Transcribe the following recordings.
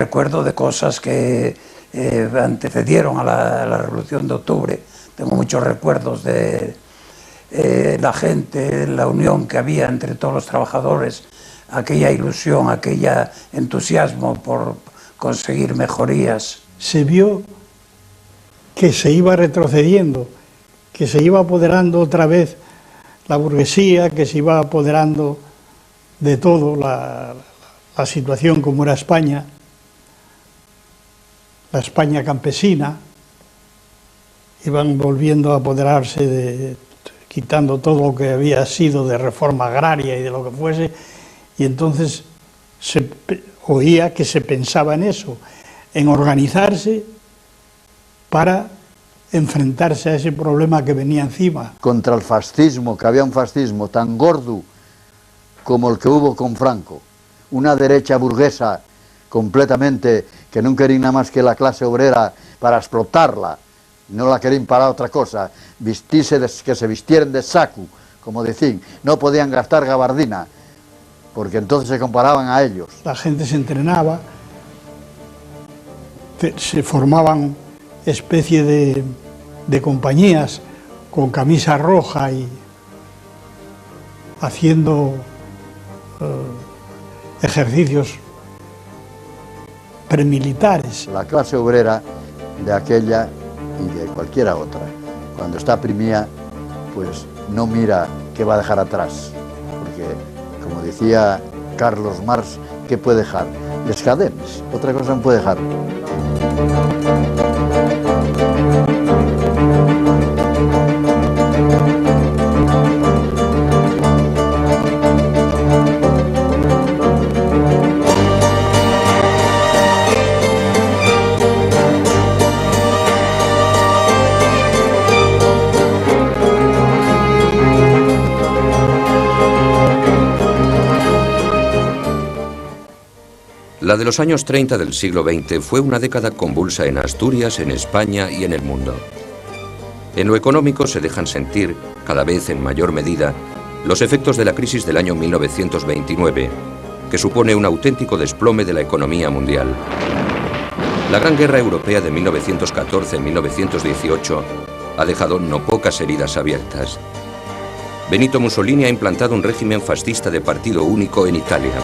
Recuerdo de cosas que antecedieron a la Revolución de Octubre. Tengo muchos recuerdos de la gente, la unión que había entre todos los trabajadores, aquella ilusión, aquel entusiasmo por conseguir mejorías. Se vio que se iba retrocediendo, que se iba apoderando otra vez la burguesía, que se iba apoderando de todo la situación como era España, la España campesina, iban volviendo a apoderarse, quitando todo lo que había sido de reforma agraria y de lo que fuese, y entonces se oía que se pensaba en eso, en organizarse para enfrentarse a ese problema que venía encima. Contra el fascismo, que había un fascismo tan gordo como el que hubo con Franco, una derecha burguesa completamente que no querían nada más que la clase obrera para explotarla, no la querían para otra cosa, que se vistieran de saco, como decían, no podían gastar gabardina, porque entonces se comparaban a ellos. La gente se entrenaba, se formaban especie de compañías con camisa roja y haciendo ejercicios premilitares. La clase obrera de aquella y de cualquiera otra, cuando está primía, pues no mira qué va a dejar atrás, porque, como decía Carlos Marx, ¿qué puede dejar? Les cadenas, otra cosa no puede dejar. La de los años 30 del siglo XX fue una década convulsa en Asturias, en España y en el mundo. En lo económico se dejan sentir, cada vez en mayor medida, los efectos de la crisis del año 1929, que supone un auténtico desplome de la economía mundial. La Gran Guerra Europea de 1914-1918 ha dejado no pocas heridas abiertas. Benito Mussolini ha implantado un régimen fascista de partido único en Italia.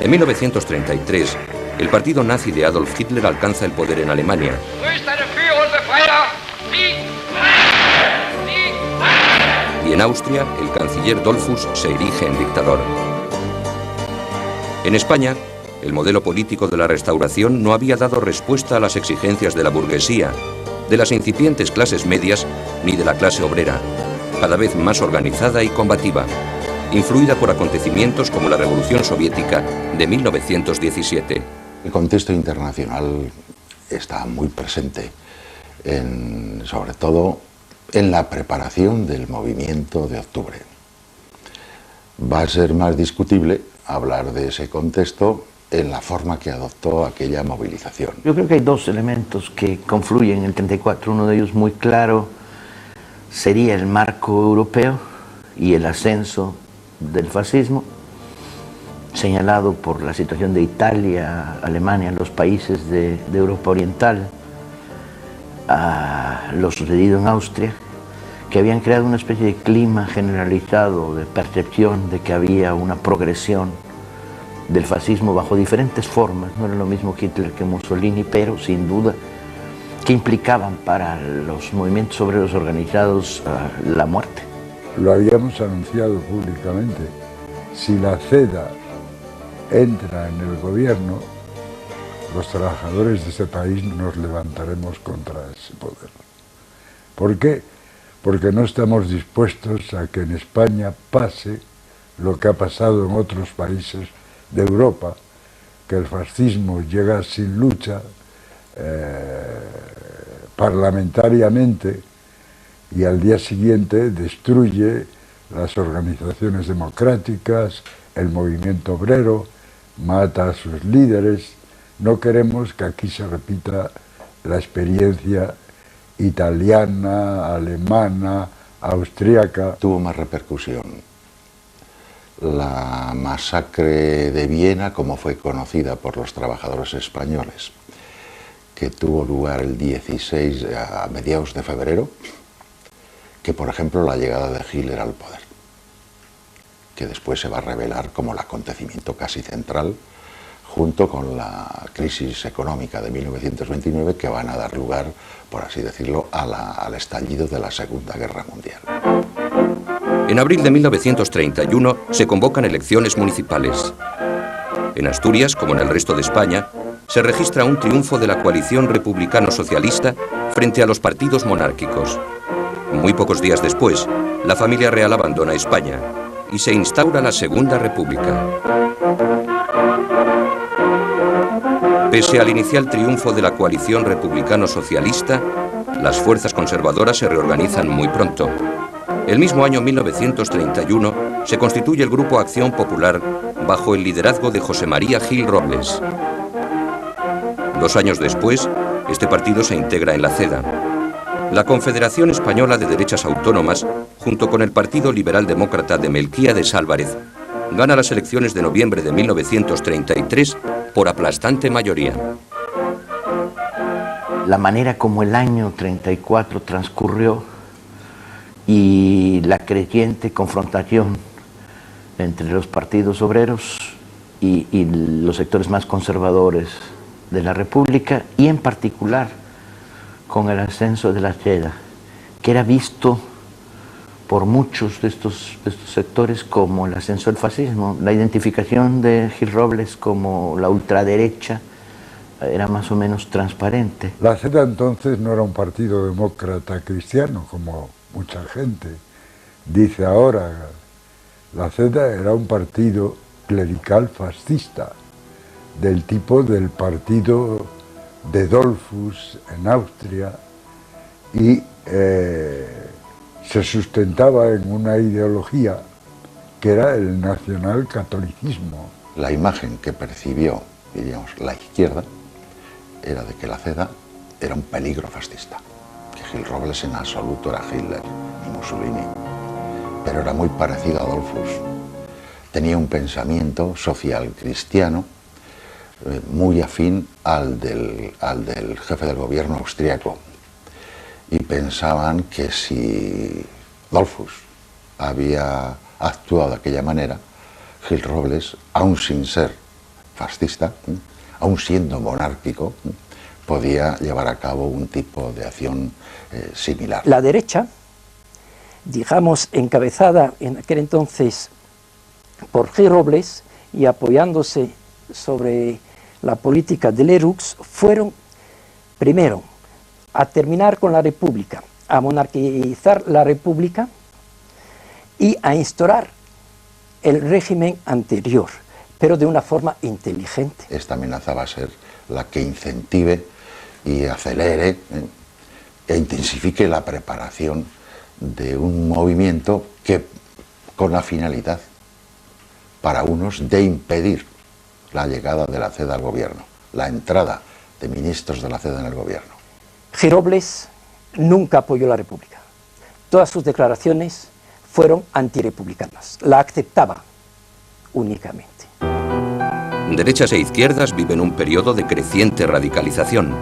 En 1933, el partido nazi de Adolf Hitler alcanza el poder en Alemania. Y en Austria, el canciller Dollfuss se erige en dictador. En España, el modelo político de la Restauración no había dado respuesta a las exigencias de la burguesía, de las incipientes clases medias, ni de la clase obrera, cada vez más organizada y combativa, influida por acontecimientos como la Revolución Soviética de 1917. El contexto internacional está muy presente, sobre todo en la preparación del movimiento de octubre. Va a ser más discutible hablar de ese contexto en la forma que adoptó aquella movilización. Yo creo que hay dos elementos que confluyen en el 34. Uno de ellos muy claro sería el marco europeo y el ascenso del fascismo, señalado por la situación de Italia, Alemania, los países de Europa Oriental, a lo sucedido en Austria, que habían creado una especie de clima generalizado de percepción de que había una progresión del fascismo bajo diferentes formas. No era lo mismo Hitler que Mussolini, pero sin duda que implicaban para los movimientos obreros organizados la muerte. Lo habíamos anunciado públicamente. Si la CEDA entra en el gobierno, los trabajadores de ese país nos levantaremos contra ese poder. ¿Por qué? Porque no estamos dispuestos a que en España pase lo que ha pasado en otros países de Europa, que el fascismo llega sin lucha parlamentariamente y al día siguiente destruye las organizaciones democráticas, el movimiento obrero, mata a sus líderes. No queremos que aquí se repita la experiencia italiana, alemana, austríaca. Tuvo más repercusión la masacre de Viena, como fue conocida por los trabajadores españoles, que tuvo lugar el 16 a mediados de febrero, que por ejemplo la llegada de Hitler al poder, que después se va a revelar como el acontecimiento casi central, junto con la crisis económica de 1929, que van a dar lugar, por así decirlo, al estallido de la Segunda Guerra Mundial. En abril de 1931 se convocan elecciones municipales. En Asturias, como en el resto de España, se registra un triunfo de la coalición republicano-socialista frente a los partidos monárquicos. Muy pocos días después, la familia real abandona España y se instaura la Segunda República. Pese al inicial triunfo de la coalición republicano-socialista, las fuerzas conservadoras se reorganizan muy pronto. El mismo año 1931 se constituye el Grupo Acción Popular bajo el liderazgo de José María Gil Robles. 2 años después, este partido se integra en la CEDA. La Confederación Española de Derechas Autónomas, junto con el Partido Liberal Demócrata de Melquíades Álvarez, gana las elecciones de noviembre de 1933 por aplastante mayoría. La manera como el año 34 transcurrió y la creciente confrontación entre los partidos obreros y los sectores más conservadores de la República, y en particular con el ascenso de la CEDA, que era visto por muchos de estos sectores como el ascenso del fascismo. La identificación de Gil Robles como la ultraderecha era más o menos transparente. La CEDA entonces no era un partido demócrata cristiano, como mucha gente dice ahora. La CEDA era un partido clerical fascista, del tipo del partido de Dollfuss en Austria, y se sustentaba en una ideología que era el nacionalcatolicismo. La imagen que percibió, diríamos, la izquierda era de que la CEDA era un peligro fascista, que Gil Robles en absoluto era Hitler ni Mussolini, pero era muy parecido a Dollfuss. Tenía un pensamiento social cristiano muy afín al del jefe del gobierno austriaco, y pensaban que si Dollfuss había actuado de aquella manera, Gil Robles, aun sin ser fascista, aun siendo monárquico, podía llevar a cabo un tipo de acción similar. La derecha, digamos, encabezada en aquel entonces por Gil Robles y apoyándose sobre la política de Leroux, fueron primero a terminar con la República, a monarquizar la República y a instaurar el régimen anterior, pero de una forma inteligente. Esta amenaza va a ser la que incentive y acelere e intensifique la preparación de un movimiento que, con la finalidad, para unos, de impedir la llegada de la CEDA al gobierno, la entrada de ministros de la CEDA en el gobierno. Gil Robles nunca apoyó la República. Todas sus declaraciones fueron antirepublicanas. La aceptaba únicamente. Derechas e izquierdas viven un periodo de creciente radicalización.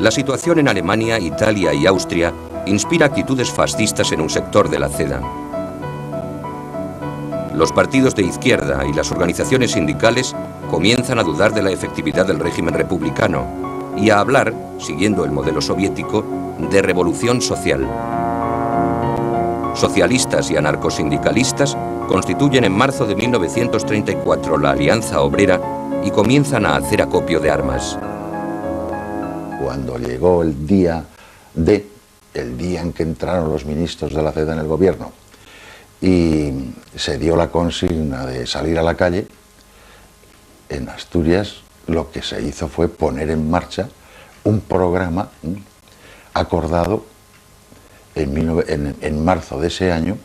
La situación en Alemania, Italia y Austria inspira actitudes fascistas en un sector de la CEDA. Los partidos de izquierda y las organizaciones sindicales comienzan a dudar de la efectividad del régimen republicano y a hablar, siguiendo el modelo soviético, de revolución social. Socialistas y anarcosindicalistas constituyen en marzo de 1934 la Alianza Obrera y comienzan a hacer acopio de armas. Cuando llegó el día en que entraron los ministros de la CEDA en el gobierno y se dio la consigna de salir a la calle, en Asturias lo que se hizo fue poner en marcha un programa acordado en marzo de ese año,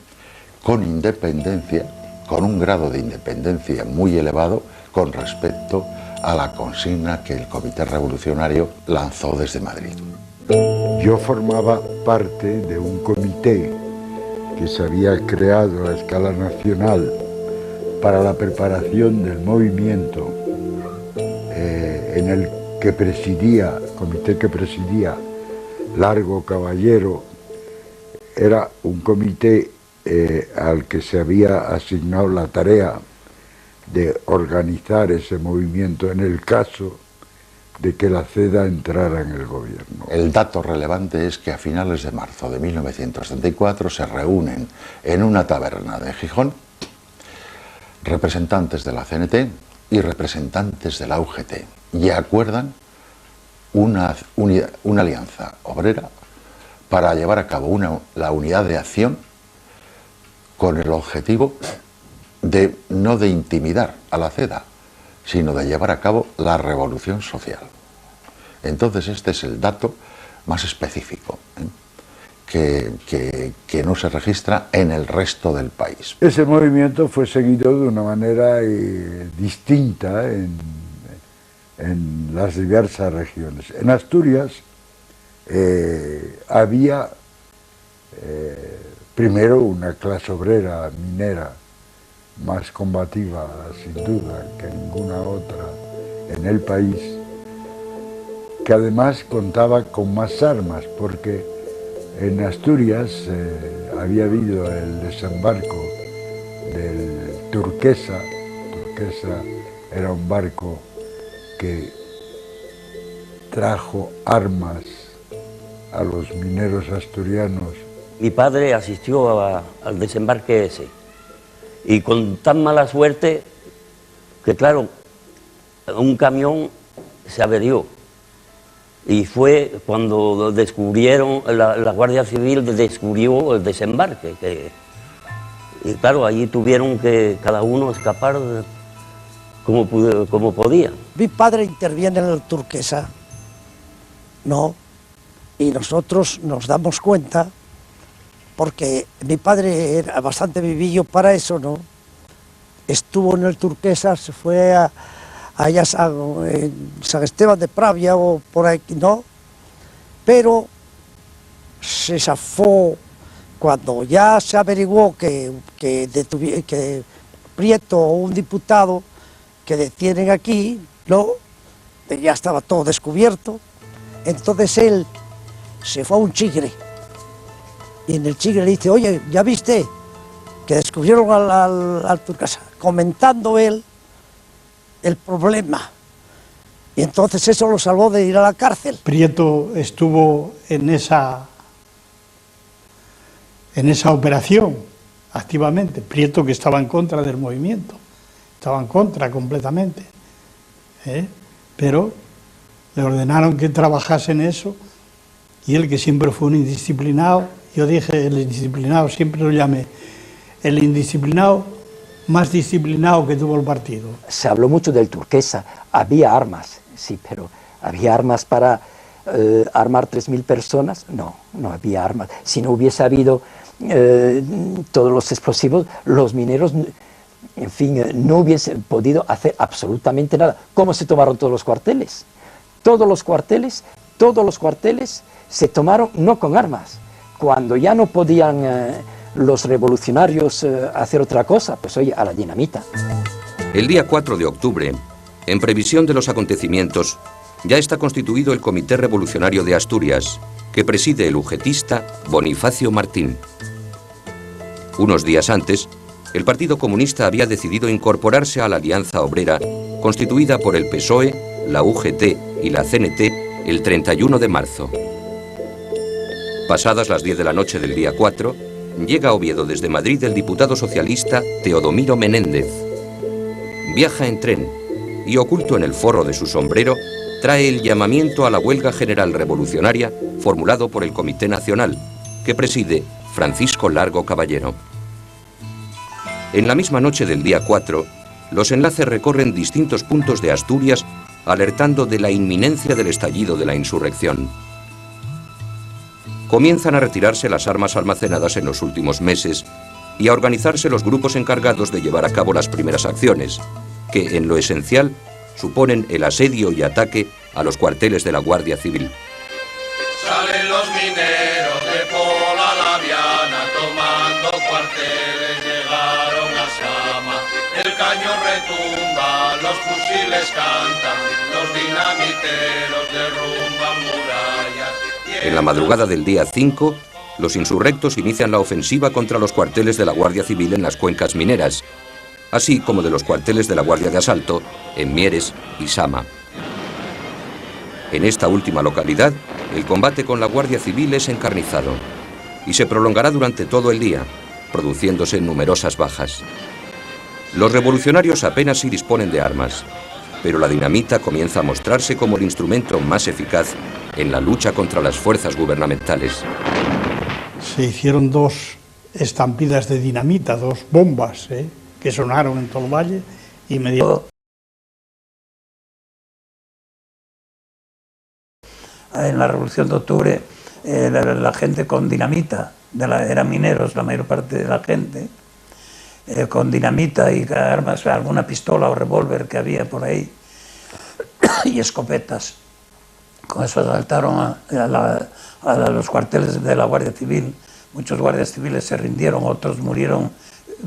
con independencia, con un grado de independencia muy elevado con respecto a la consigna que el Comité Revolucionario lanzó desde Madrid. Yo formaba parte de un comité que se había creado a escala nacional para la preparación del movimiento, en el que presidía, comité que presidía Largo Caballero, era un comité al que se había asignado la tarea de organizar ese movimiento en el caso de que la CEDA entrara en el gobierno. El dato relevante es que a finales de marzo de 1934 se reúnen en una taberna de Gijón representantes de la CNT y representantes de la UGT y acuerdan una alianza obrera para llevar a cabo la unidad de acción con el objetivo de no de intimidar a la CEDA, sino de llevar a cabo la revolución social. Entonces este es el dato más específico, que no se registra en el resto del país. Ese movimiento fue seguido de una manera distinta en las diversas regiones. En Asturias había primero una clase obrera minera más combativa, sin duda, que ninguna otra en el país, que además contaba con más armas, porque en Asturias había habido el desembarco del Turquesa. Turquesa era un barco que trajo armas a los mineros asturianos. Mi padre asistió al desembarque ese, y con tan mala suerte que, claro, un camión se averió. Y fue cuando descubrieron, la Guardia Civil descubrió el desembarque. Y claro, allí tuvieron que cada uno escapar como podía. Mi padre interviene en el Turquesa, ¿no? Y nosotros nos damos cuenta, porque mi padre era bastante vivillo para eso, ¿no? Estuvo en el Turquesa, se fue allá en San Esteban de Pravia o por aquí, ¿no? Pero se zafó cuando ya se averiguó que Prieto o un diputado que detienen aquí, ¿no? Ya estaba todo descubierto. Entonces él se fue a un chigre, y en el chigre le dice: oye, ¿ya viste que descubrieron al Turquesa? Comentando él el problema. Y entonces eso lo salvó de ir a la cárcel. Prieto estuvo en esa operación activamente. Prieto, que estaba en contra del movimiento, estaba en contra completamente, pero le ordenaron que trabajase en eso, y él, que siempre fue un indisciplinado, yo dije el indisciplinado, siempre lo llamé el indisciplinado más disciplinado que tuvo el partido. Se habló mucho del Turquesa, había armas, sí, pero ¿había armas para armar 3.000 personas? No, no había armas. Si no hubiese habido todos los explosivos, los mineros, en fin, no hubiesen podido hacer absolutamente nada. ¿Cómo se tomaron todos los cuarteles? Todos los cuarteles se tomaron no con armas. Cuando ya no podían los revolucionarios hacer otra cosa, pues oye, a la dinamita. El día 4 de octubre, en previsión de los acontecimientos, ya está constituido el Comité Revolucionario de Asturias, que preside el ugetista Bonifacio Martín. Unos días antes, el Partido Comunista había decidido incorporarse a la Alianza Obrera, constituida por el PSOE, la UGT y la CNT, el 31 de marzo. Pasadas las 10 de la noche del día 4, llega a Oviedo desde Madrid el diputado socialista Teodomiro Menéndez. Viaja en tren y, oculto en el forro de su sombrero, trae el llamamiento a la huelga general revolucionaria formulado por el Comité Nacional, que preside Francisco Largo Caballero. En la misma noche del día 4, los enlaces recorren distintos puntos de Asturias, alertando de la inminencia del estallido de la insurrección. Comienzan a retirarse las armas almacenadas en los últimos meses y a organizarse los grupos encargados de llevar a cabo las primeras acciones, que en lo esencial suponen el asedio y ataque a los cuarteles de la Guardia Civil. Salen los mineros de Pola la Viana tomando cañón retumba, los fusiles cantan, los dinamiteros derrumban murallas. En la madrugada del día 5, los insurrectos inician la ofensiva contra los cuarteles de la Guardia Civil en las cuencas mineras, así como de los cuarteles de la Guardia de Asalto en Mieres y Sama. En esta última localidad, el combate con la Guardia Civil es encarnizado y se prolongará durante todo el día, produciéndose numerosas bajas. Los revolucionarios apenas sí disponen de armas, pero la dinamita comienza a mostrarse como el instrumento más eficaz en la lucha contra las fuerzas gubernamentales. Se hicieron 2 estampidas de dinamita, 2 bombas, que sonaron en todo el valle y en la Revolución de Octubre la gente con dinamita, eran mineros la mayor parte de la gente, con dinamita y armas, alguna pistola o revólver que había por ahí, y escopetas. Con eso asaltaron a los cuarteles de la Guardia Civil. Muchos guardias civiles se rindieron, otros murieron,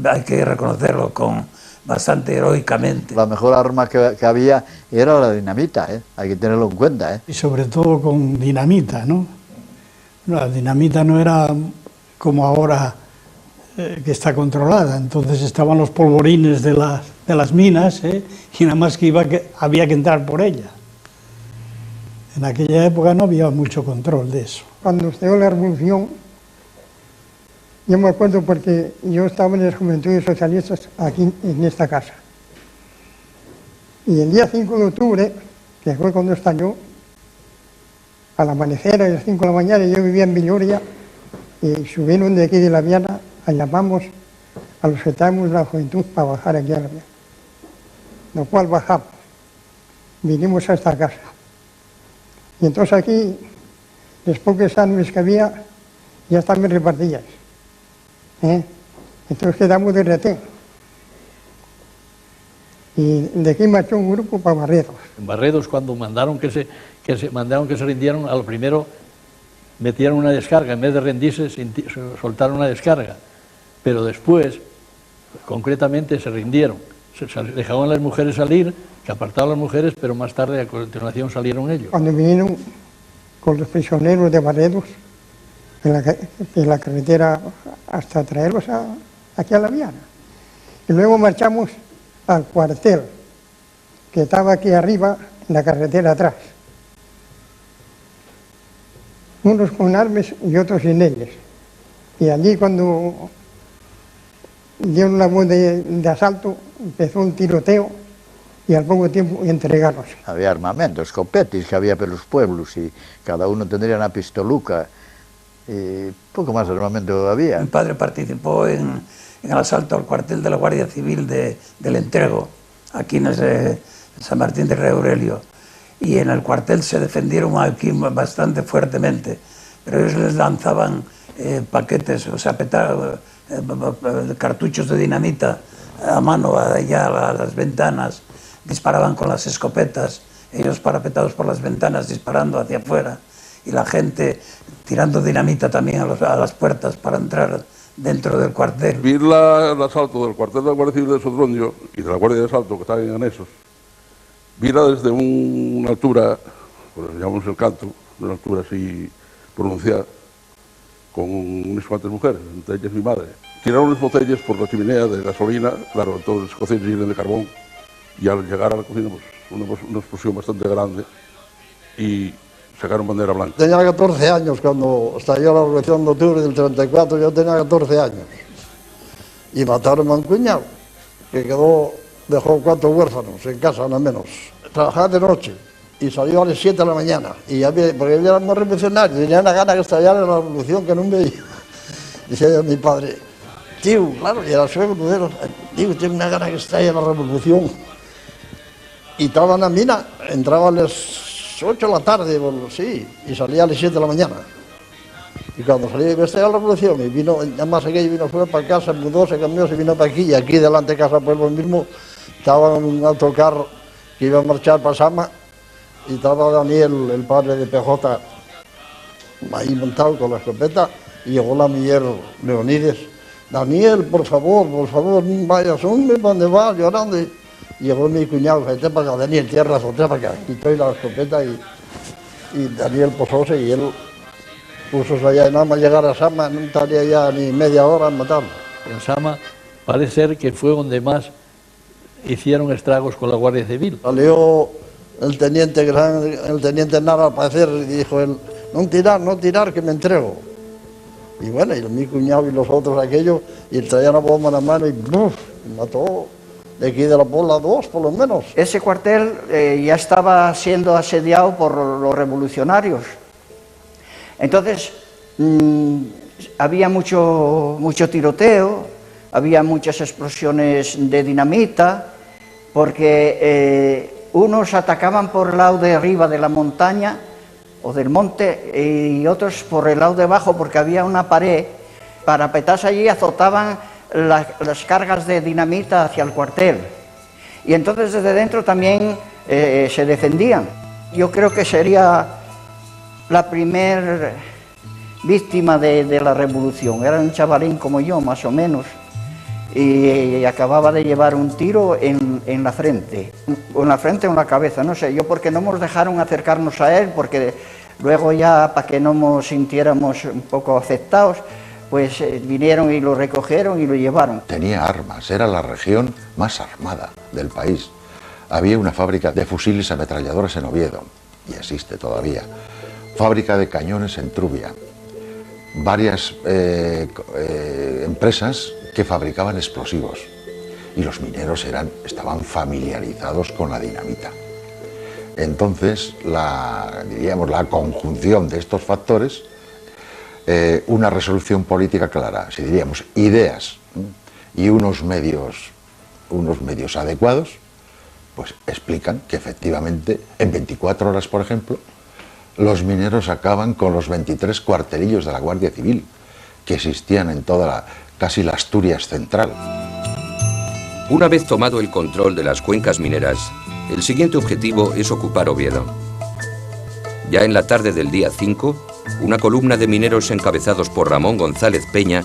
hay que reconocerlo, bastante heroicamente. La mejor arma que había era la dinamita, hay que tenerlo en cuenta. Y sobre todo con dinamita, ¿no? La dinamita no era como ahora, que está controlada, entonces estaban los polvorines de las minas, y nada más que había que entrar por ella. En aquella época no había mucho control de eso. Cuando estalló la revolución, yo me acuerdo porque yo estaba en las Juventudes Socialistas aquí en esta casa. Y el día 5 de octubre, que fue cuando estalló, al amanecer a las 5 de la mañana, yo vivía en Villoria, y subieron de aquí de la Viana, llamamos a los que estábamos en la juventud para bajar aquí a la Viana. Lo cual bajamos, vinimos a esta casa. Y entonces aquí, las pocas armas que había, ya estaban repartidas. Entonces quedamos de retén. Y de aquí marchó un grupo para Barredos. En Barredos, cuando mandaron que se rindieran, a lo primero metieron una descarga, en vez de rendirse soltaron una descarga, pero después concretamente se rindieron, dejaban a las mujeres salir, que apartaban a las mujeres, pero más tarde a continuación salieron ellos. Cuando vinieron con los prisioneros de Barredos en la carretera hasta traerlos aquí a la Viana, y luego marchamos al cuartel que estaba aquí arriba en la carretera atrás, unos con armas y otros sin ellas. Y allí cuando dieron la voz de asalto, empezó un tiroteo y al poco tiempo entregándose. Había armamento, escopetis que había por los pueblos y cada uno tendría una pistoluca y poco más armamento había. Mi padre participó en el asalto al cuartel de la Guardia Civil del Entrego, aquí en San Martín de Rey Aurelio. Y en el cuartel se defendieron aquí bastante fuertemente, pero ellos les lanzaban paquetes, o sea, cartuchos de dinamita a mano allá a las ventanas, disparaban con las escopetas, ellos parapetados por las ventanas disparando hacia afuera, y la gente tirando dinamita también a las puertas para entrar dentro del cuartel. Vi el asalto del cuartel de la Guardia Civil de Sotrondio y de la Guardia de Asalto que estaban en anexos. Vila desde una altura, pues llamamos el canto, de una altura así pronunciada, con unas cuantas mujeres, entre ellas mi madre. Tiraron las botellas por la chimenea de gasolina, claro, todas las cocinas llenas de carbón, y al llegar a la cocina, pues una explosión bastante grande, y sacaron bandera blanca. Tenía 14 años cuando estalló la Revolución de Octubre del 34, yo tenía 14 años. Y mataron a un cuñado, que dejó 4 huérfanos en casa, no menos. Trabajaba de noche y salió a las 7 de la mañana. Y porque él era más revolucionario, tenía una gana que estallara la revolución que no veía. Decía mi padre, tío, claro, y era suegro, digo, tengo una gana que estalle la revolución. Y estaba en la mina, entraba a las 8 de la tarde, sí, y salía a las 7 de la mañana. Y cuando salí de estallar la revolución, y vino, además aquello vino fuera para casa, mudó, se cambió, se vino para aquí, y aquí delante de Casa Pueblo mismo, estaba un autocarro que iba a marchar para Sama, y estaba Daniel, el padre de PJ, ahí montado con la escopeta, y llegó la mujer Leonides, Daniel, por favor, no vayas, hombre, ¿dónde vas? Llorando. Y llegó mi cuñado, vete para acá, Daniel, tierra, otra para acá. Quitó la escopeta y Daniel posóse y él puso allá, y nada más llegar a Sama, no estaría ya ni media hora en matarlo. En Sama parece ser que fue donde más hicieron estragos con la Guardia Civil. Salió el teniente Nara al parecer y dijo él, no tirar, que me entrego. Y bueno, y mi cuñado y los otros aquellos, y traían una bomba en la mano y ¡buf! Mató de aquí de la Pola 2 por lo menos. Ese cuartel ya estaba siendo asediado por los revolucionarios. Entonces, había mucho tiroteo, había muchas explosiones de dinamita, porque unos atacaban por el lado de arriba de la montaña o del monte y otros por el lado de abajo, porque había una pared. Para petarse allí azotaban las cargas de dinamita hacia el cuartel. Y entonces desde dentro también se defendían. Yo creo que sería la primer víctima de la revolución. Era un chavalín como yo, más o menos, y acababa de llevar un tiro en la frente, o en la cabeza, no sé, yo porque no nos dejaron acercarnos a él, porque luego ya para que no nos sintiéramos un poco afectados, pues vinieron y lo recogieron y lo llevaron. Tenía armas, era la región más armada del país. Había una fábrica de fusiles ametralladoras en Oviedo, y existe todavía. Fábrica de cañones en Trubia. Varias empresas que fabricaban explosivos. Y los mineros estaban familiarizados con la dinamita. Entonces, la conjunción de estos factores, una resolución política clara, si diríamos ideas y unos medios adecuados, pues explican que efectivamente en 24 horas, por ejemplo, los mineros acaban con los 23 cuartelillos de la Guardia Civil que existían en toda casi la Asturias central. Una vez tomado el control de las cuencas mineras, el siguiente objetivo es ocupar Oviedo. Ya en la tarde del día 5, una columna de mineros encabezados por Ramón González Peña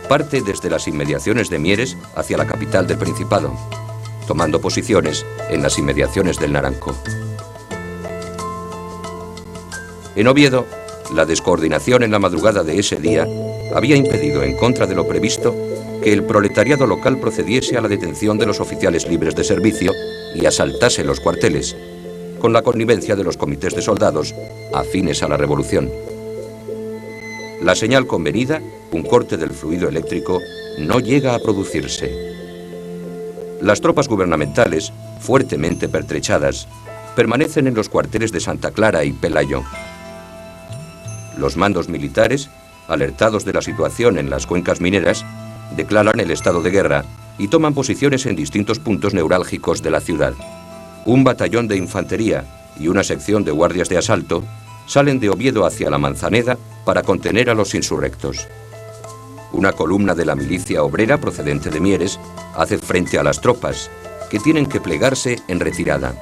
parte desde las inmediaciones de Mieres hacia la capital del Principado, tomando posiciones en las inmediaciones del Naranco. En Oviedo, la descoordinación en la madrugada de ese día había impedido, en contra de lo previsto, que el proletariado local procediese a la detención de los oficiales libres de servicio y asaltase los cuarteles, con la connivencia de los comités de soldados afines a la revolución. La señal convenida, un corte del fluido eléctrico, no llega a producirse. Las tropas gubernamentales, fuertemente pertrechadas, permanecen en los cuarteles de Santa Clara y Pelayo. Los mandos militares, alertados de la situación en las cuencas mineras, declaran el estado de guerra y toman posiciones en distintos puntos neurálgicos de la ciudad. Un batallón de infantería y una sección de guardias de asalto salen de Oviedo hacia la Manzaneda para contener a los insurrectos. Una columna de la milicia obrera procedente de Mieres hace frente a las tropas, que tienen que plegarse en retirada.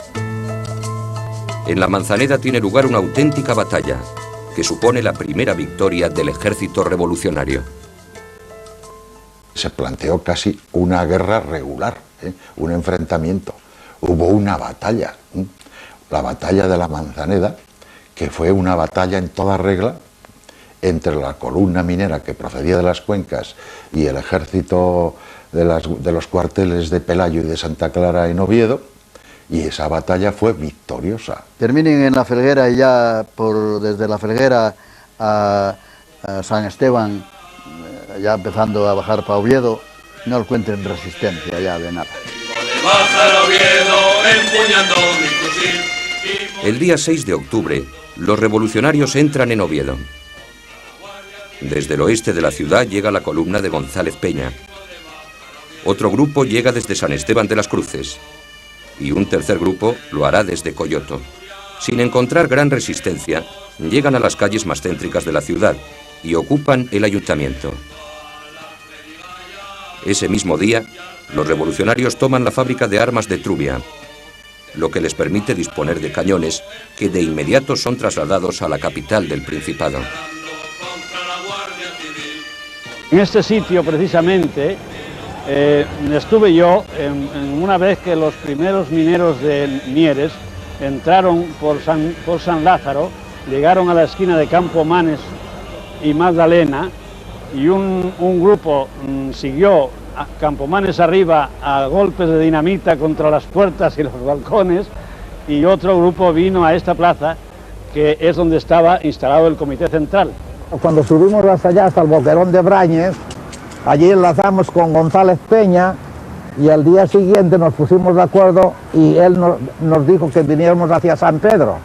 En la Manzaneda tiene lugar una auténtica batalla, que supone la primera victoria del ejército revolucionario. Se planteó casi una guerra regular, un enfrentamiento. Hubo una batalla, la batalla de la Manzaneda, que fue una batalla en toda regla entre la columna minera que procedía de las cuencas y el ejército de los cuarteles de Pelayo y de Santa Clara en Oviedo, y esa batalla fue victoriosa. Terminen en la Felguera y ya desde la Felguera a San Esteban, ya empezando a bajar para Oviedo, no encuentren resistencia ya de nada. El día 6 de octubre, los revolucionarios entran en Oviedo. Desde el oeste de la ciudad llega la columna de González Peña. Otro grupo llega desde San Esteban de las Cruces. Y un tercer grupo lo hará desde Coyoto. Sin encontrar gran resistencia, llegan a las calles más céntricas de la ciudad y ocupan el ayuntamiento. Ese mismo día, los revolucionarios toman la fábrica de armas de Trubia, lo que les permite disponer de cañones que de inmediato son trasladados a la capital del Principado. En este sitio, precisamente, estuve yo una vez que los primeros mineros de Mieres entraron por San Lázaro, llegaron a la esquina de Campomanes y Magdalena, y un grupo siguió a Campomanes arriba a golpes de dinamita contra las puertas y los balcones, y otro grupo vino a esta plaza, que es donde estaba instalado el Comité Central. Cuando subimos hasta allá, hasta el Boquerón de Brañes, allí enlazamos con González Peña, y al día siguiente nos pusimos de acuerdo y él nos dijo que viniéramos hacia San Pedro.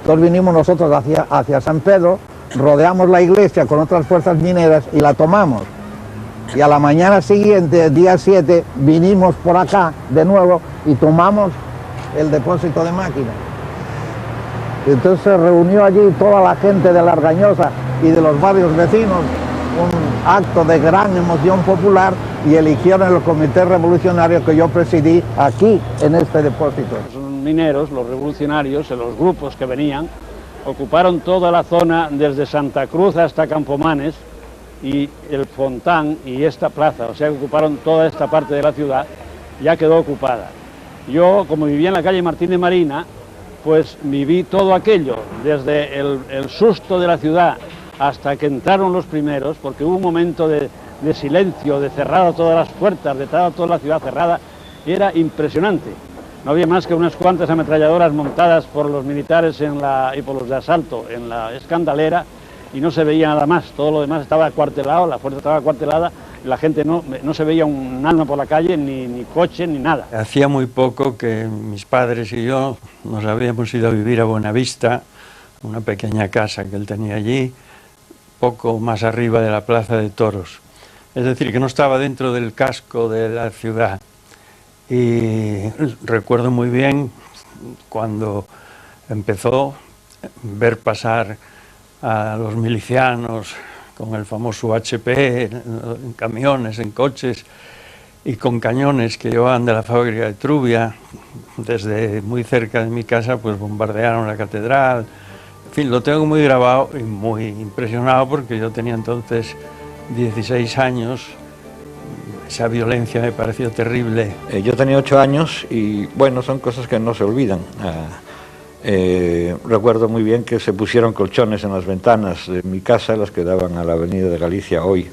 Entonces vinimos nosotros hacia San Pedro, rodeamos la iglesia con otras fuerzas mineras y la tomamos. Y a la mañana siguiente, día 7, vinimos por acá de nuevo y tomamos el depósito de máquinas. Entonces se reunió allí toda la gente de la Argañosa y de los barrios vecinos, un acto de gran emoción popular, y eligieron el comité revolucionario que yo presidí aquí en este depósito. Los mineros, los revolucionarios, los grupos que venían, ocuparon toda la zona desde Santa Cruz hasta Campomanes y el Fontán y esta plaza, o sea, ocuparon toda esta parte de la ciudad, ya quedó ocupada. Yo, como vivía en la calle Martín de Marina, pues viví todo aquello, desde el susto de la ciudad hasta que entraron los primeros, porque hubo un momento de silencio, de cerrada todas las puertas, de toda la ciudad cerrada, era impresionante. No había más que unas cuantas ametralladoras montadas por los militares y por los de asalto en la Escandalera, y no se veía nada más, todo lo demás estaba acuartelado, la fuerza estaba acuartelada, la gente no se veía un alma por la calle, ni coche, ni nada. Hacía muy poco que mis padres y yo nos habíamos ido a vivir a Buenavista, una pequeña casa que él tenía allí, poco más arriba de la Plaza de Toros. Es decir, que no estaba dentro del casco de la ciudad. Y recuerdo muy bien cuando empezó a ver pasar a los milicianos con el famoso HP, en camiones, en coches y con cañones que llevaban de la fábrica de Trubia. Desde muy cerca de mi casa pues bombardearon la catedral. En fin, lo tengo muy grabado y muy impresionado porque yo tenía entonces 16 años. Esa violencia me pareció terrible. Yo tenía 8 años y bueno, son cosas que no se olvidan. Recuerdo muy bien que se pusieron colchones en las ventanas de mi casa, las que daban a la Avenida de Galicia hoy,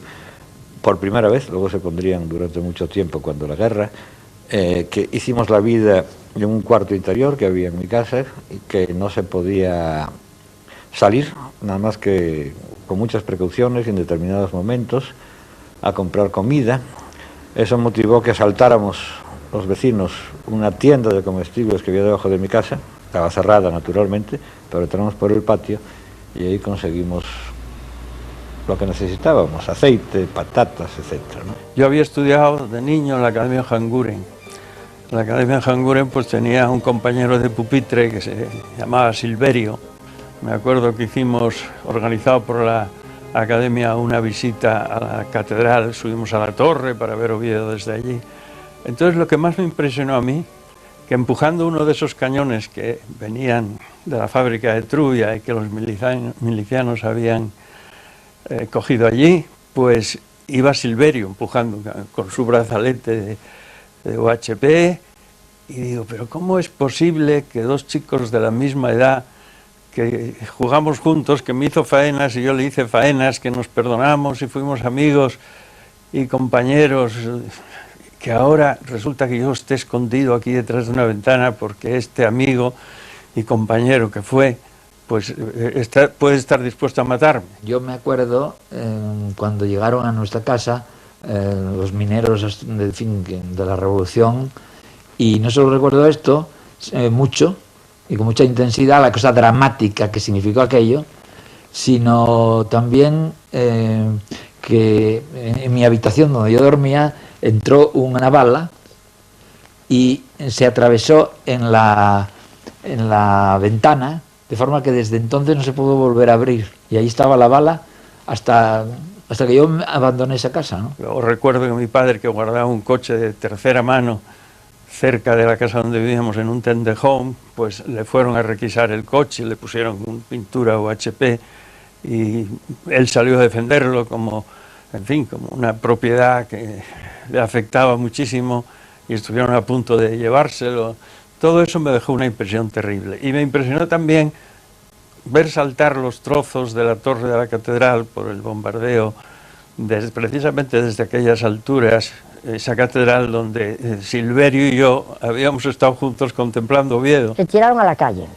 por primera vez, luego se pondrían durante mucho tiempo cuando la guerra, que hicimos la vida en un cuarto interior que había en mi casa y que no se podía salir, nada más que con muchas precauciones y en determinados momentos, a comprar comida. Eso motivó que asaltáramos los vecinos una tienda de comestibles que había debajo de mi casa. Estaba cerrada naturalmente, pero entramos por el patio y ahí conseguimos lo que necesitábamos, aceite, patatas, etc., ¿no? Yo había estudiado de niño en la Academia Hanguren. La Academia Hanguren pues tenía un compañero de pupitre que se llamaba Silverio. Me acuerdo que hicimos, organizado por la Academia, una visita a la catedral, subimos a la torre para ver Oviedo desde allí. Entonces lo que más me impresionó a mí, que empujando uno de esos cañones que venían de la fábrica de Trubia y que los milicianos habían cogido allí, pues iba Silverio empujando con su brazalete de UHP, y digo, pero ¿cómo es posible que dos chicos de la misma edad, que jugamos juntos, que me hizo faenas y yo le hice faenas, que nos perdonamos y fuimos amigos y compañeros, que ahora resulta que yo esté escondido aquí detrás de una ventana porque este amigo y compañero que fue, pues puede estar dispuesto a matarme? Yo me acuerdo cuando llegaron a nuestra casa los mineros de la Revolución, y no solo recuerdo esto mucho y con mucha intensidad, la cosa dramática que significó aquello, sino también que en mi habitación donde yo dormía entró una bala y se atravesó en la ventana, de forma que desde entonces no se pudo volver a abrir, y ahí estaba la bala hasta que yo abandoné esa casa, ¿no? Luego recuerdo que mi padre, que guardaba un coche de tercera mano cerca de la casa donde vivíamos, en un tender home, pues le fueron a requisar el coche, le pusieron pintura UHP y él salió a defenderlo como en fin, como una propiedad que le afectaba muchísimo y estuvieron a punto de llevárselo. Todo eso me dejó una impresión terrible. Y me impresionó también ver saltar los trozos de la torre de la catedral por el bombardeo, precisamente desde aquellas alturas, esa catedral donde Silverio y yo habíamos estado juntos contemplando Oviedo. Se tiraron a la calle.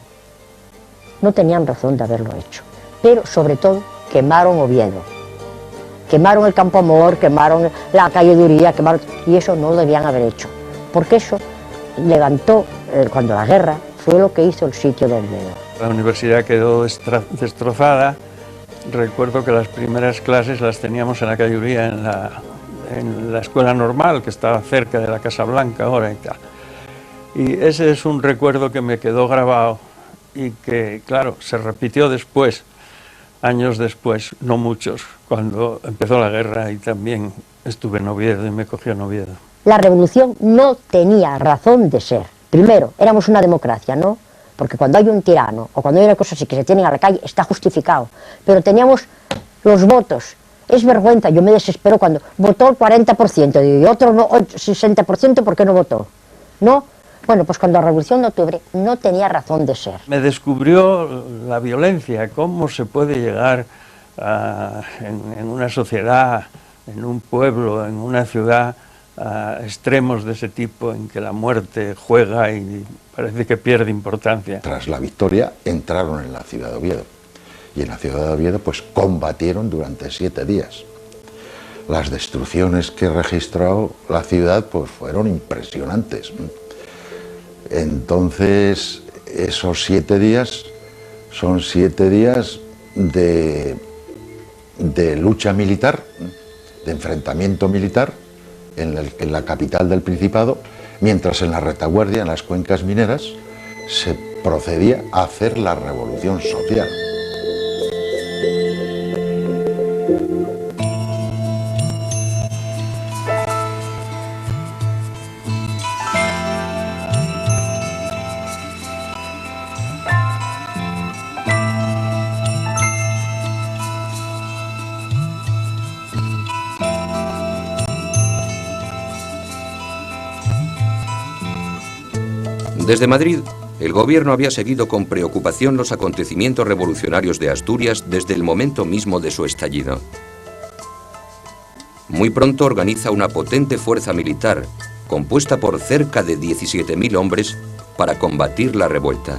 No tenían razón de haberlo hecho. Pero, sobre todo, quemaron Oviedo. Quemaron el Campo Amor, quemaron la calle de Uría, y eso no lo debían haber hecho. Porque eso levantó, cuando la guerra, fue lo que hizo el sitio de Oviedo. La universidad quedó destrozada. Recuerdo que las primeras clases las teníamos en la calle Uría, en la escuela normal, que estaba cerca de la Casa Blanca ahora y tal. Y ese es un recuerdo que me quedó grabado y que, claro, se repitió después, años después, no muchos, cuando empezó la guerra y también estuve en Oviedo y me cogió en Oviedo. La revolución no tenía razón de ser. Primero, éramos una democracia, ¿no? Porque cuando hay un tirano o cuando hay una cosa así que se tienen a la calle, está justificado. Pero teníamos los votos. Es vergüenza, yo me desespero cuando votó el 40% y otro no, 60%, ¿por qué no votó? ¿No? Bueno, pues cuando la Revolución de Octubre no tenía razón de ser. Me descubrió la violencia, cómo se puede llegar en una sociedad, en un pueblo, en una ciudad, a extremos de ese tipo en que la muerte juega y parece que pierde importancia. Tras la victoria entraron en la ciudad de Oviedo y en la ciudad de Oviedo pues combatieron durante 7 días. Las destrucciones que registró la ciudad pues fueron impresionantes. Entonces esos 7 días son 7 días de lucha militar, de enfrentamiento militar en la capital del Principado, mientras en la retaguardia, en las cuencas mineras, se procedía a hacer la revolución social. Desde Madrid, el gobierno había seguido con preocupación los acontecimientos revolucionarios de Asturias desde el momento mismo de su estallido. Muy pronto organiza una potente fuerza militar, compuesta por cerca de 17.000 hombres, para combatir la revuelta.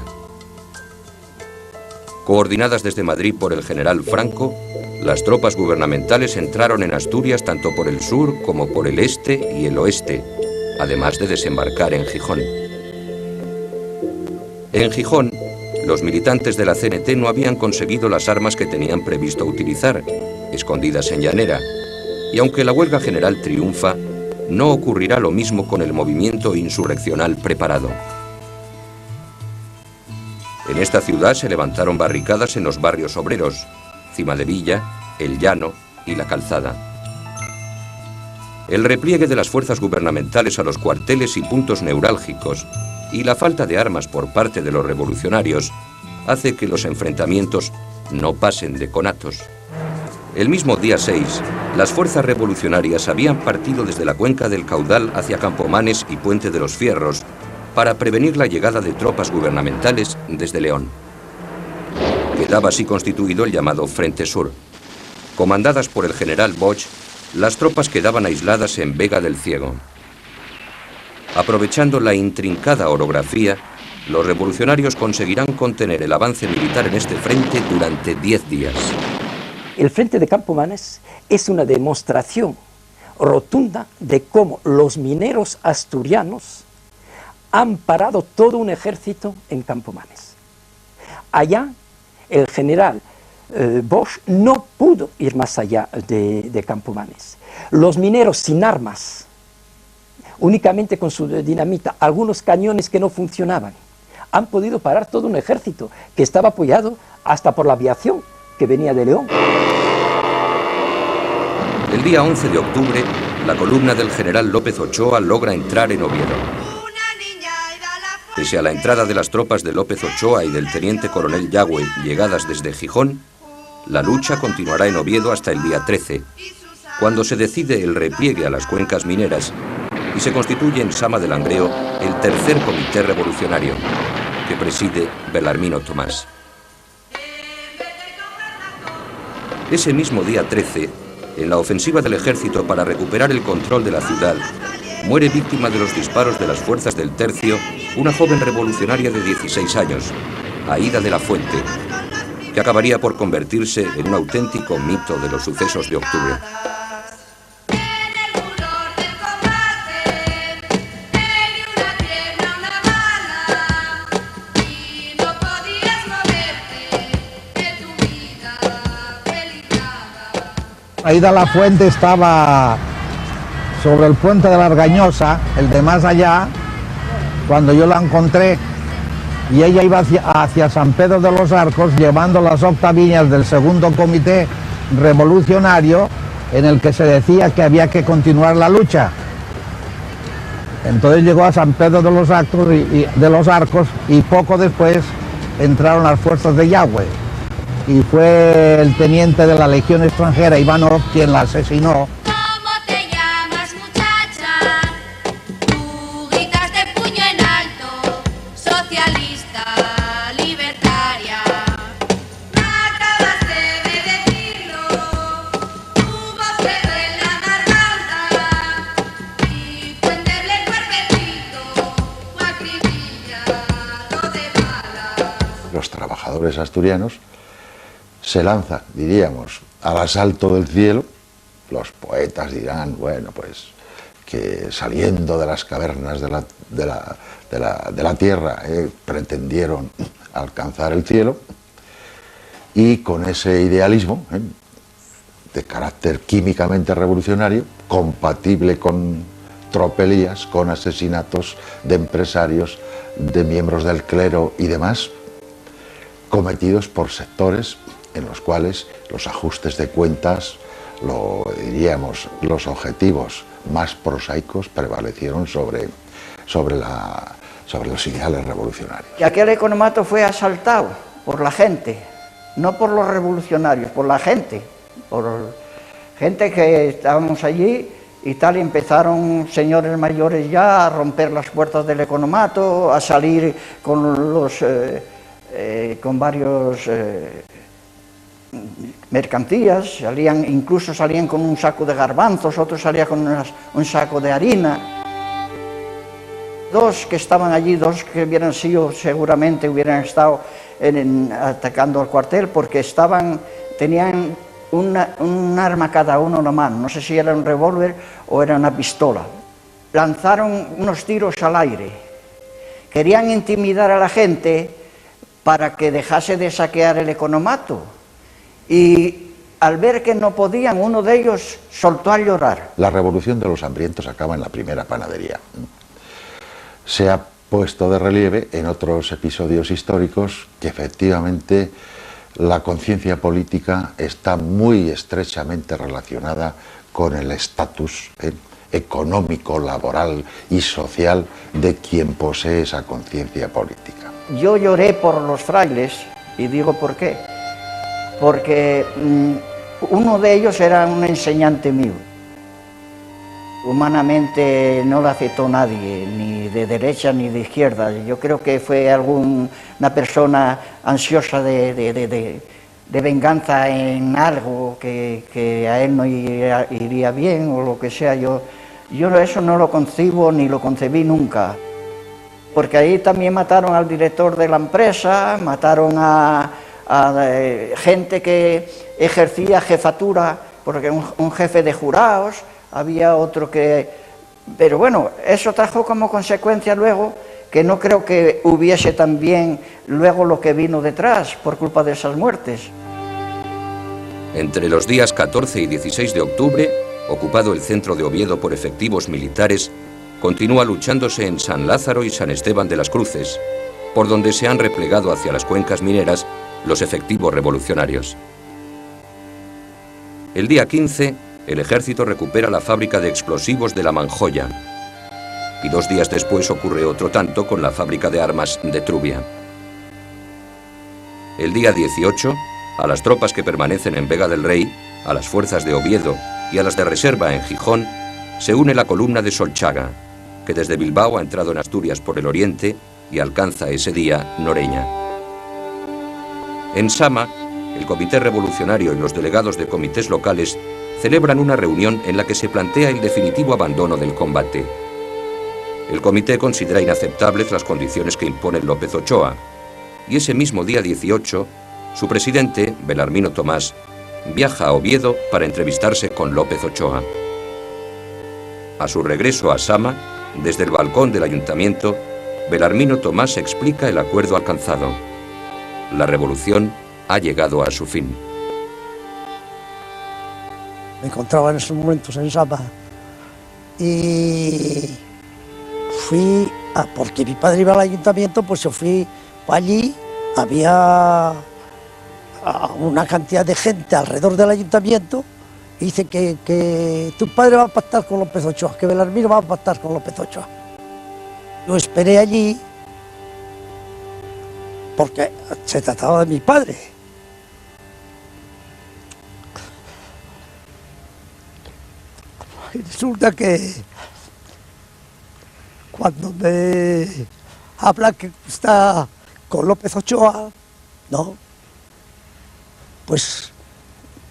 Coordinadas desde Madrid por el general Franco, las tropas gubernamentales entraron en Asturias tanto por el sur como por el este y el oeste, además de desembarcar en Gijón. En Gijón, los militantes de la CNT no habían conseguido las armas que tenían previsto utilizar, escondidas en Llanera, y aunque la huelga general triunfa, no ocurrirá lo mismo con el movimiento insurreccional preparado. En esta ciudad se levantaron barricadas en los barrios obreros, Cimadevilla, El Llano y La Calzada. El repliegue de las fuerzas gubernamentales a los cuarteles y puntos neurálgicos y la falta de armas por parte de los revolucionarios hace que los enfrentamientos no pasen de conatos. El mismo día 6, las fuerzas revolucionarias habían partido desde la cuenca del Caudal hacia Campomanes y Puente de los Fierros para prevenir la llegada de tropas gubernamentales desde León. Quedaba así constituido el llamado Frente Sur. Comandadas por el general Bosch, las tropas quedaban aisladas en Vega del Ciego. Aprovechando la intrincada orografía, los revolucionarios conseguirán contener el avance militar en este frente durante 10 días. El frente de Campomanes es una demostración rotunda de cómo los mineros asturianos han parado todo un ejército en Campomanes. Allá el general Bosch no pudo ir más allá de Campomanes. Los mineros sin armas, únicamente con su dinamita, algunos cañones que no funcionaban, han podido parar todo un ejército que estaba apoyado hasta por la aviación que venía de León. El día 11 de octubre, la columna del general López Ochoa logra entrar en Oviedo. Pese a la entrada de las tropas de López Ochoa y del teniente coronel Yagüe llegadas desde Gijón, la lucha continuará en Oviedo hasta el día 13, cuando se decide el repliegue a las cuencas mineras y se constituye en Sama de Langreo el tercer comité revolucionario, que preside Belarmino Tomás. Ese mismo día 13, en la ofensiva del ejército para recuperar el control de la ciudad, muere víctima de los disparos de las fuerzas del Tercio una joven revolucionaria de 16 años, Aída de la Fuente, que acabaría por convertirse en un auténtico mito de los sucesos de octubre. Aída la Fuente estaba sobre el puente de la Argañosa, el de más allá, cuando yo la encontré, y ella iba hacia San Pedro de los Arcos llevando las octavillas del segundo comité revolucionario, en el que se decía que había que continuar la lucha. Entonces llegó a San Pedro de los Arcos y poco después entraron las fuerzas de Yagüe. Y fue el teniente de la Legión extranjera, Ivanov, quien la asesinó. ¿Cómo te llamas, muchacha? Tú gritas de puño en alto, socialista, libertaria. No acabaste de decirlo, tu voz quedó en la garganta y tu endeble cuerpecito fue acribillado de balas. Los trabajadores asturianos se lanzan, diríamos, al asalto del cielo. Los poetas dirán, bueno, pues que saliendo de las cavernas de la tierra pretendieron alcanzar el cielo, y con ese idealismo de carácter químicamente revolucionario, compatible con tropelías, con asesinatos de empresarios, de miembros del clero y demás, cometidos por sectores en los cuales los ajustes de cuentas, los objetivos más prosaicos prevalecieron sobre los ideales revolucionarios. Y aquel economato fue asaltado por la gente, no por los revolucionarios, por la gente, por gente que estábamos allí y tal, y empezaron señores mayores ya a romper las puertas del economato, a salir con varios mercancías, incluso salían con un saco de garbanzos, otros salían con un saco de harina. Dos que estaban allí, dos que seguramente hubieran estado atacando al cuartel, porque tenían un arma cada uno en la mano, no sé si era un revólver o era una pistola. Lanzaron unos tiros al aire, querían intimidar a la gente para que dejase de saquear el economato. Y al ver que no podían, uno de ellos soltó a llorar. La revolución de los hambrientos acaba en la primera panadería. Se ha puesto de relieve en otros episodios históricos que efectivamente la conciencia política está muy estrechamente relacionada con el estatus económico, laboral y social de quien posee esa conciencia política. Yo lloré por los frailes, y digo por qué. Porque uno de ellos era un enseñante mío. Humanamente no lo aceptó nadie, ni de derecha ni de izquierda. Yo creo que fue una persona ansiosa de venganza en algo que a él no iría bien o lo que sea. Yo eso no lo concibo ni lo concebí nunca. Porque ahí también mataron al director de la empresa, mataron a gente que ejercía jefatura, porque un jefe de jurados, había otro que... Pero bueno, eso trajo como consecuencia luego que no creo que hubiese también luego lo que vino detrás por culpa de esas muertes. Entre los días 14 y 16 de octubre, ocupado el centro de Oviedo por efectivos militares, continúa luchándose en San Lázaro y San Esteban de las Cruces, por donde se han replegado hacia las cuencas mineras los efectivos revolucionarios. El día 15, el ejército recupera la fábrica de explosivos de La Manjoya, y 2 días después ocurre otro tanto con la fábrica de armas de Trubia. El día 18, a las tropas que permanecen en Vega del Rey, a las fuerzas de Oviedo y a las de reserva en Gijón se une la columna de Solchaga, que desde Bilbao ha entrado en Asturias por el oriente y alcanza ese día Noreña. En Sama, el Comité Revolucionario y los delegados de comités locales celebran una reunión en la que se plantea el definitivo abandono del combate. El comité considera inaceptables las condiciones que impone López Ochoa, y ese mismo día 18, su presidente, Belarmino Tomás, viaja a Oviedo para entrevistarse con López Ochoa. A su regreso a Sama, desde el balcón del ayuntamiento, Belarmino Tomás explica el acuerdo alcanzado. La revolución ha llegado a su fin. Me encontraba en esos momentos en Sama y fui, porque mi padre iba al ayuntamiento, pues yo fui allí, había una cantidad de gente alrededor del ayuntamiento y dice que tu padre va a pactar con López Ochoa, que Belarmino va a pactar con López Ochoa. Yo esperé allí porque se trataba de mi padre. Y resulta que cuando me habla que está con López Ochoa, ¿no? Pues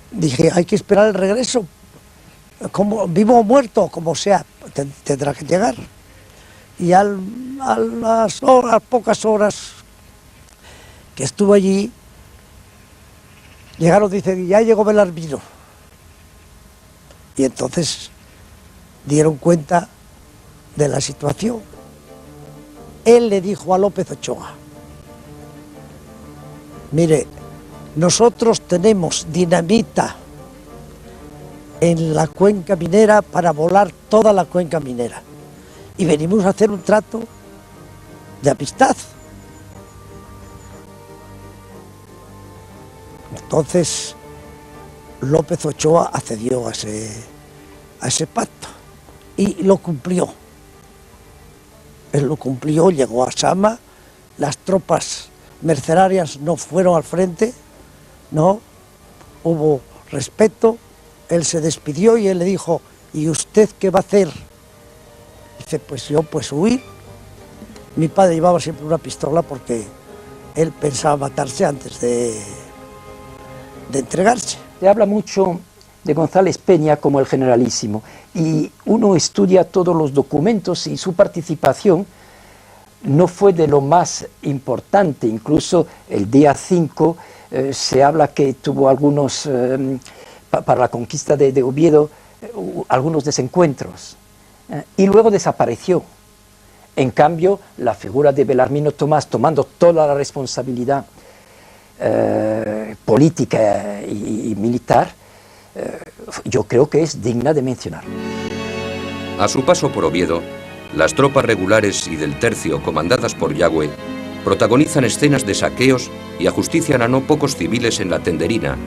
dije, hay que esperar el regreso, como vivo o muerto, como sea, tendrá que llegar. Y a las pocas horas que estuve allí, llegaron, dice, ya llegó Belarmino. Y entonces dieron cuenta de la situación. Él le dijo a López Ochoa, mire, nosotros tenemos dinamita en la cuenca minera para volar toda la cuenca minera. Y venimos a hacer un trato de amistad. Entonces, López Ochoa accedió a ese pacto y lo cumplió. Él lo cumplió, llegó a Sama, las tropas mercenarias no fueron al frente, no, hubo respeto, él se despidió y él le dijo, ¿y usted qué va a hacer? Dice, pues yo, pues huir. Mi padre llevaba siempre una pistola porque él pensaba matarse antes de entregarse. Se habla mucho de González Peña como el generalísimo y uno estudia todos los documentos y su participación no fue de lo más importante. Incluso el día 5 se habla que tuvo algunos, para la conquista de Oviedo, algunos desencuentros y luego desapareció. En cambio, la figura de Belarmino Tomás, tomando toda la responsabilidad política y militar, yo creo que es digna de mencionar. A su paso por Oviedo, las tropas regulares y del tercio comandadas por Yagüe protagonizan escenas de saqueos y ajustician a no pocos civiles en La Tenderina,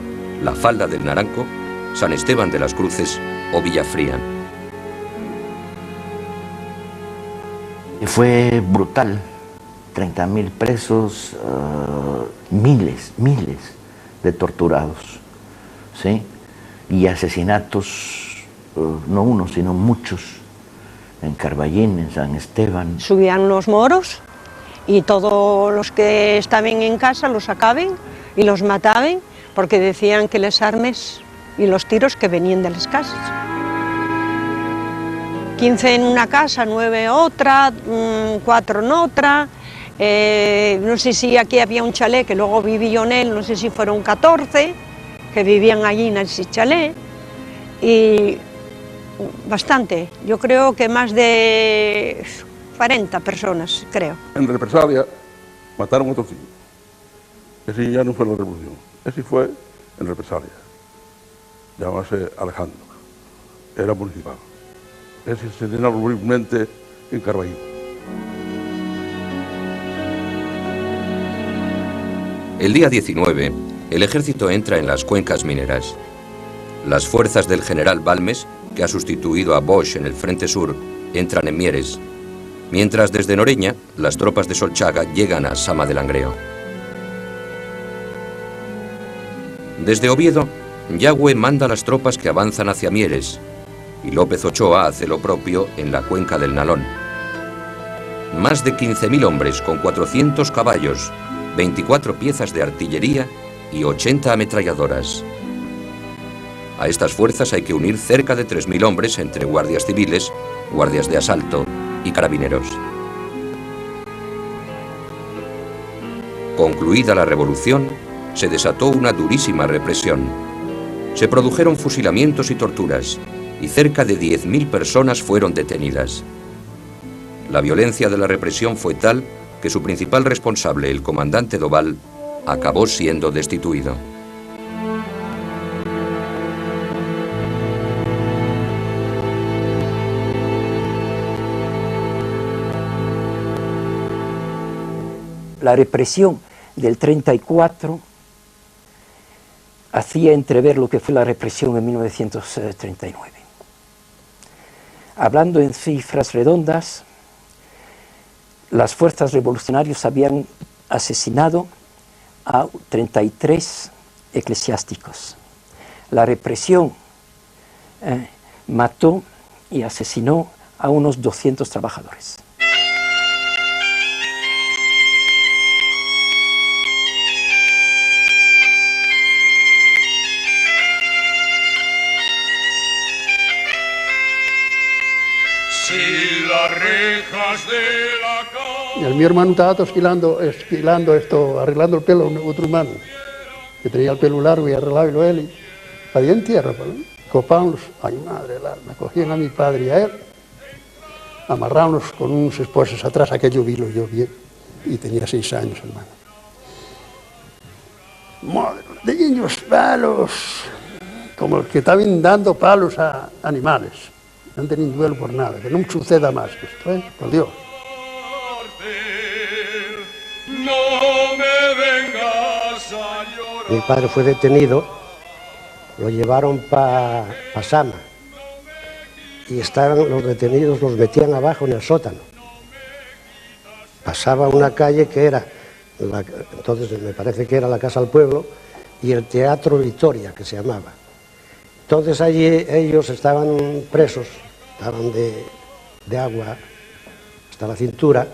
La Falda del Naranco, San Esteban de las Cruces o Villafría. Fue brutal, 30.000 presos, miles de torturados, ¿sí? Y asesinatos, no uno, sino muchos, en Carballín, en San Esteban. Subían los moros y todos los que estaban en casa los sacaban y los mataban porque decían que les armes y los tiros que venían de las casas. 15 en una casa, 9 otra, 4 en otra. No sé si aquí había un chalet que luego viví yo en él, no sé si fueron 14 que vivían allí en ese chalet. Y bastante, yo creo que más de 40 personas, creo. En represalia mataron a otro tío. Ese ya no fue la revolución, ese fue en represalia. Llamase Alejandro, era municipal. Ese se tenía horriblemente en Carballín. El día 19, el ejército entra en las cuencas mineras. Las fuerzas del general Balmes, que ha sustituido a Bosch en el frente sur, entran en Mieres, mientras desde Noreña las tropas de Solchaga llegan a Sama de Langreo. Desde Oviedo Yagüe manda a las tropas que avanzan hacia Mieres y López Ochoa hace lo propio en la cuenca del Nalón. Más de 15.000 hombres con 400 caballos, 24 piezas de artillería y 80 ametralladoras. A estas fuerzas hay que unir cerca de 3.000 hombres entre guardias civiles, guardias de asalto y carabineros. Concluida la revolución, se desató una durísima represión. Se produjeron fusilamientos y torturas, y cerca de 10.000 personas fueron detenidas. La violencia de la represión fue tal que su principal responsable, el comandante Doval, acabó siendo destituido. La represión del 34 hacía entrever lo que fue la represión en 1939. Hablando en cifras redondas, las fuerzas revolucionarias habían asesinado a 33 eclesiásticos. La represión mató y asesinó a unos 200 trabajadores. Y mi hermano estaba esquilando esto, arreglando el pelo a otro hermano, que tenía el pelo largo y arreglaba él, y había en tierra, copaban, ay madre del alma, cogían a mi padre y a él, amarrábamos con unos esposos atrás, aquello vilo yo bien, y tenía 6 años, hermano. Madre, de niños palos, como el que estaban dando palos a animales. No tenían duelo por nada, que no suceda más esto, por Dios. No me vengas a llorar. Mi padre fue detenido, lo llevaron para Sama y estaban los detenidos, los metían abajo en el sótano. Pasaba una calle que era, entonces me parece que era la Casa del Pueblo, y el Teatro Victoria, que se llamaba. Entonces allí ellos estaban presos, estaban de agua hasta la cintura,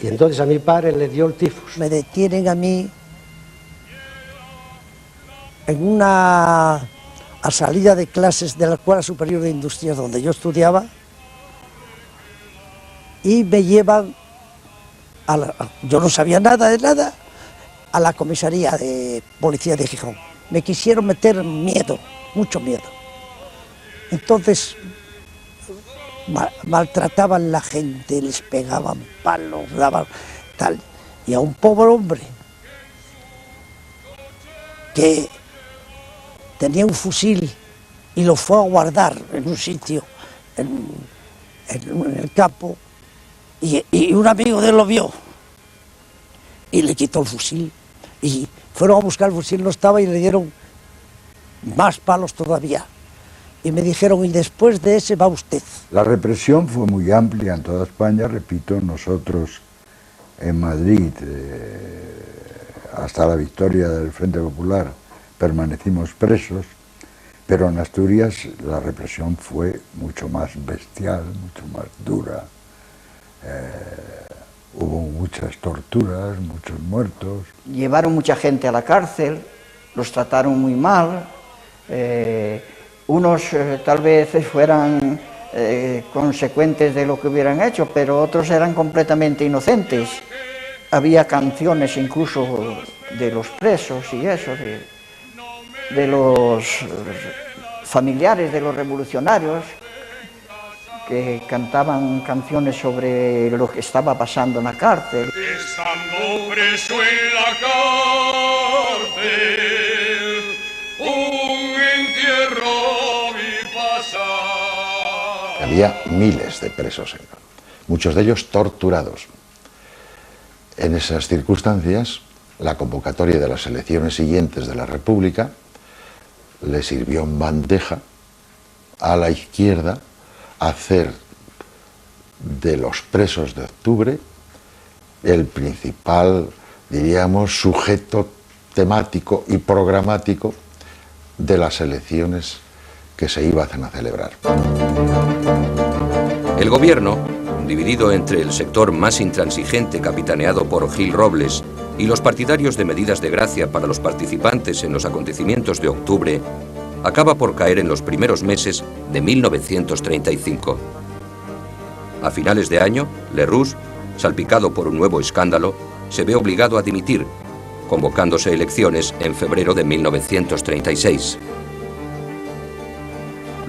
y entonces a mi padre le dio el tifus. Me detienen a mí en una salida de clases de la Escuela Superior de Industrias donde yo estudiaba, y me llevan, yo no sabía nada de nada, a la comisaría de policía de Gijón. Me quisieron meter miedo, mucho miedo. Entonces maltrataban la gente, les pegaban palos, daban tal. Y a un pobre hombre que tenía un fusil y lo fue a guardar en un sitio, en el campo, y un amigo de él lo vio y le quitó el fusil. Y fueron a buscar el fusil, no estaba, y le dieron más palos todavía. Y me dijeron, y después de ese va usted. La represión fue muy amplia en toda España, repito, nosotros en Madrid, hasta la victoria del Frente Popular, permanecimos presos, pero en Asturias la represión fue mucho más bestial, mucho más dura. Hubo muchas torturas, muchos muertos. Llevaron mucha gente a la cárcel, los trataron muy mal, unos tal vez fueran consecuentes de lo que hubieran hecho, pero otros eran completamente inocentes. Había canciones incluso de los presos y eso, de los familiares de los revolucionarios, que cantaban canciones sobre lo que estaba pasando en la cárcel. Estando preso en la cárcel, un entierro vi pasar. Había miles de presos, muchos de ellos torturados. En esas circunstancias, la convocatoria de las elecciones siguientes de la República le sirvió en bandeja a la izquierda hacer de los presos de octubre el principal, diríamos, sujeto temático y programático de las elecciones que se iban a celebrar. El gobierno, dividido entre el sector más intransigente capitaneado por Gil Robles y los partidarios de medidas de gracia para los participantes en los acontecimientos de octubre, acaba por caer en los primeros meses de 1935. A finales de año, Lerroux, salpicado por un nuevo escándalo, se ve obligado a dimitir, convocándose elecciones en febrero de 1936.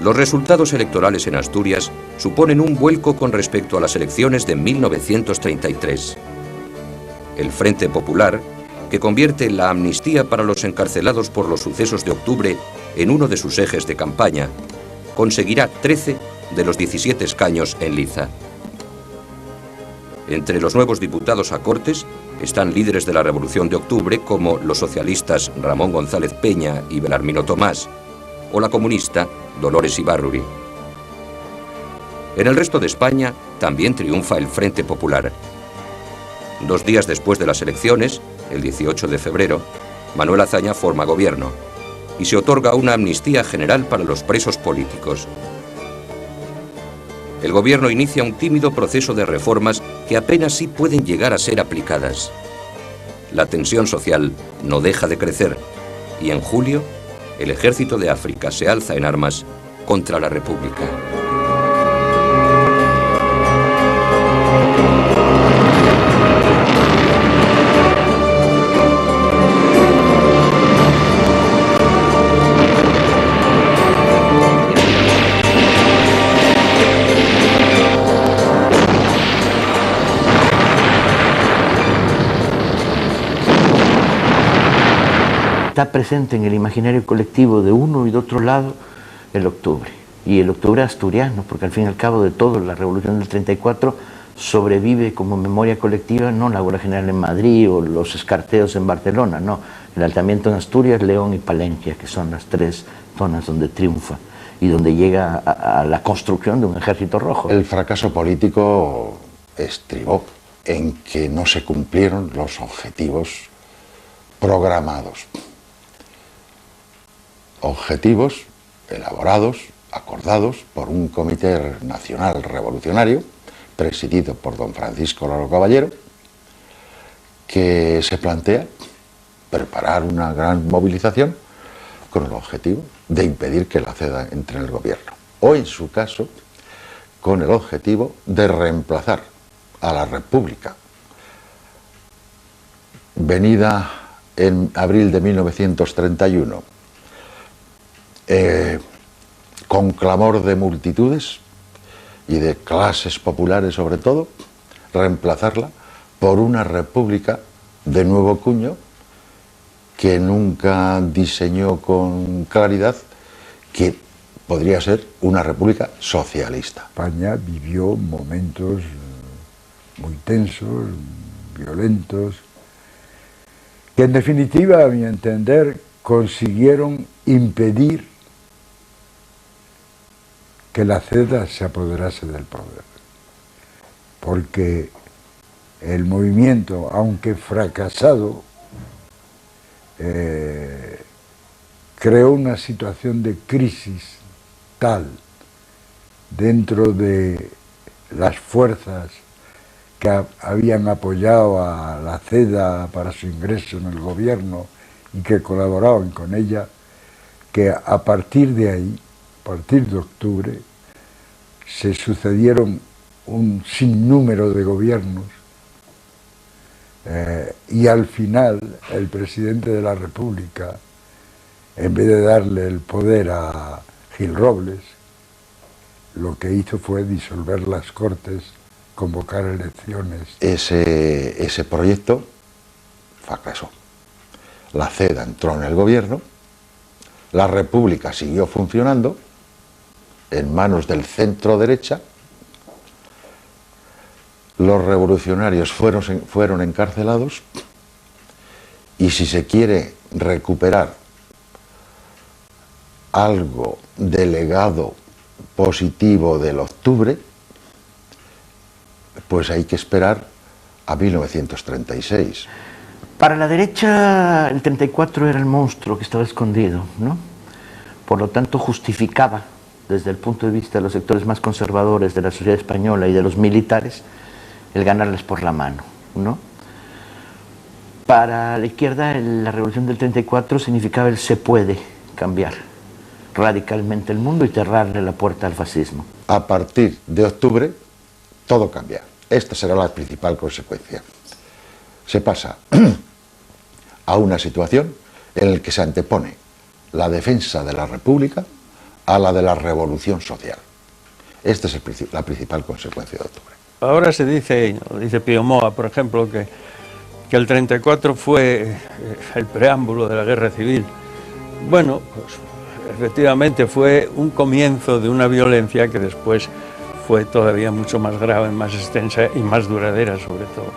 Los resultados electorales en Asturias suponen un vuelco con respecto a las elecciones de 1933. El Frente Popular, que convierte la amnistía para los encarcelados por los sucesos de octubre en uno de sus ejes de campaña, conseguirá 13 de los 17 escaños en liza. Entre los nuevos diputados a Cortes están líderes de la Revolución de Octubre como los socialistas Ramón González Peña y Belarmino Tomás, o la comunista Dolores Ibárruri. En el resto de España también triunfa el Frente Popular. 2 días después de las elecciones, el 18 de febrero, Manuel Azaña forma gobierno y se otorga una amnistía general para los presos políticos. El gobierno inicia un tímido proceso de reformas que apenas sí pueden llegar a ser aplicadas. La tensión social no deja de crecer y en julio el ejército de África se alza en armas contra la República. Está presente en el imaginario colectivo de uno y de otro lado el octubre. Y el octubre asturiano, porque al fin y al cabo de todo, la Revolución del 34 sobrevive como memoria colectiva, no la Guerra General en Madrid o los escarteos en Barcelona, no. El alzamiento en Asturias, León y Palencia, que son las 3 zonas donde triunfa y donde llega a la construcción de un ejército rojo. El fracaso político estribó en que no se cumplieron los objetivos programados. Objetivos elaborados, acordados por un Comité Nacional Revolucionario, presidido por don Francisco Laro Caballero, que se plantea preparar una gran movilización con el objetivo de impedir que la CEDA entre en el gobierno, o en su caso, con el objetivo de reemplazar a la República, venida en abril de 1931, con clamor de multitudes y de clases populares sobre todo, reemplazarla por una república de nuevo cuño que nunca diseñó con claridad que podría ser una república socialista. España vivió momentos muy tensos, violentos, que en definitiva, a mi entender, consiguieron impedir que la CEDA se apoderase del poder, porque el movimiento, aunque fracasado, creó una situación de crisis tal dentro de las fuerzas que habían apoyado a la CEDA para su ingreso en el gobierno y que colaboraban con ella, que a partir de ahí, a partir de octubre, se sucedieron un sinnúmero de gobiernos y al final el presidente de la República, en vez de darle el poder a Gil Robles, lo que hizo fue disolver las Cortes, convocar elecciones. Ese proyecto fracasó. La CEDA entró en el gobierno, la República siguió funcionando en manos del centro derecha, los revolucionarios fueron encarcelados y si se quiere recuperar algo del legado positivo del octubre, pues hay que esperar a 1936. Para la derecha el 34 era el monstruo que estaba escondido, ¿no? Por lo tanto justificaba, desde el punto de vista de los sectores más conservadores de la sociedad española y de los militares, el ganarles por la mano, ¿no? Para la izquierda la revolución del 34 significaba el se puede cambiar radicalmente el mundo y cerrarle la puerta al fascismo. A partir de octubre todo cambia. Esta será la principal consecuencia. Se pasa a una situación en la que se antepone la defensa de la República a la de la revolución social. Esta es la principal consecuencia de octubre. Ahora se dice Pío Moa, por ejemplo, que el 34 fue el preámbulo de la guerra civil. Bueno, pues efectivamente fue un comienzo de una violencia que después fue todavía mucho más grave, más extensa y más duradera sobre todo.